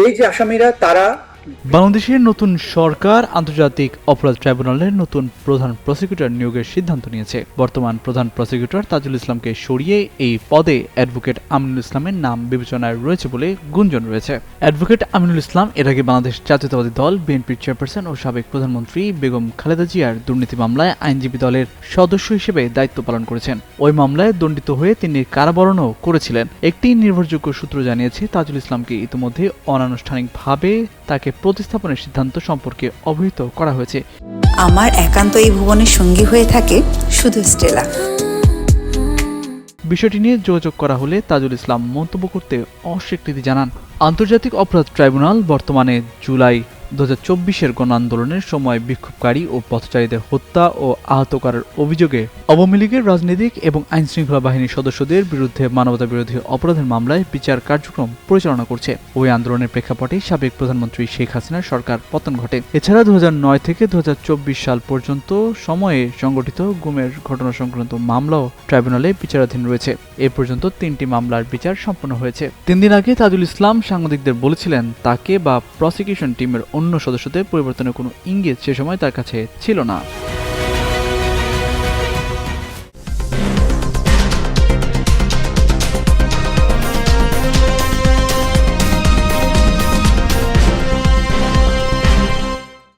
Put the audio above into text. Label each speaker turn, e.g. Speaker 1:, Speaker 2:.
Speaker 1: এই যে আসামিরা তারা
Speaker 2: বাংলাদেশের নতুন সরকার আন্তর্জাতিক অপরাধ ট্রাইব্যুনালের নতুন প্রধান প্রসিকিউটর নিয়োগের সিদ্ধান্ত নিয়েছে। বর্তমান প্রধান প্রসিকিউটর তাজুল ইসলামকে সরিয়ে এই পদে অ্যাডভোকেট আমিনুল ইসলামের নাম বিবেচনায় রয়েছে বলে গুঞ্জন রয়েছে। অ্যাডভোকেট আমিনুল ইসলাম এর আগে বাংলাদেশ জাতীয়তাবাদী দল বিএনপির চেয়ারপারসন ও সাবেক প্রধানমন্ত্রী বেগম খালেদা জিয়ার দুর্নীতি মামলায় আইনজীবী দলের সদস্য হিসেবে দায়িত্ব পালন করেছেন। ওই মামলায় দণ্ডিত হয়ে তিনি কারাবরণও করেছিলেন। একটি নির্ভরযোগ্য সূত্র জানিয়েছে তাজুল ইসলামকে ইতিমধ্যে অনানুষ্ঠানিকভাবে তাকে প্রতিস্থাপনের সিদ্ধান্ত সম্পর্কে অবহিত করা হয়েছে।
Speaker 3: আমার একান্ত এই ভুবনের সঙ্গী হয়ে থাকে শুধু স্টেলা।
Speaker 2: বিষয়টি নিয়ে যোগাযোগ করা হলে তাজুল ইসলাম মন্তব্য করতে অস্বীকৃতি জানান। আন্তর্জাতিক অপরাধ ট্রাইব্যুনাল বর্তমানে জুলাই 2024-এর গণ আন্দোলনের সময় বিক্ষোভকারী ও পথচারীদের হত্যা ও আহত করার অভিযোগে আওয়ামী লীগের রাজনীতিক এবং আইনশৃঙ্খলা বাহিনীর সদস্যদের বিরুদ্ধে মানবতাবিরোধী অপরাধের মামলায় বিচার কার্যক্রম পরিচালনা করছে। ওই আন্দোলনের প্রেক্ষাপটে সাবেক প্রধানমন্ত্রী শেখ হাসিনার সরকার পতন ঘটে। এছাড়া 2009 থেকে 2024 সাল পর্যন্ত সময়ে সংগঠিত গুমের ঘটনা সংক্রান্ত মামলাও ট্রাইব্যুনালে বিচারাধীন রয়েছে। এ পর্যন্ত 3টি মামলার বিচার সম্পন্ন হয়েছে। 3 দিন আগে তাজুল ইসলাম সাংবাদিকদের বলেছিলেন তাকে বা প্রসিকিউশন টিমের অন্য সদস্যদের পরিবর্তনের কোনো ইঙ্গিত সে সময় তার কাছে ছিল না।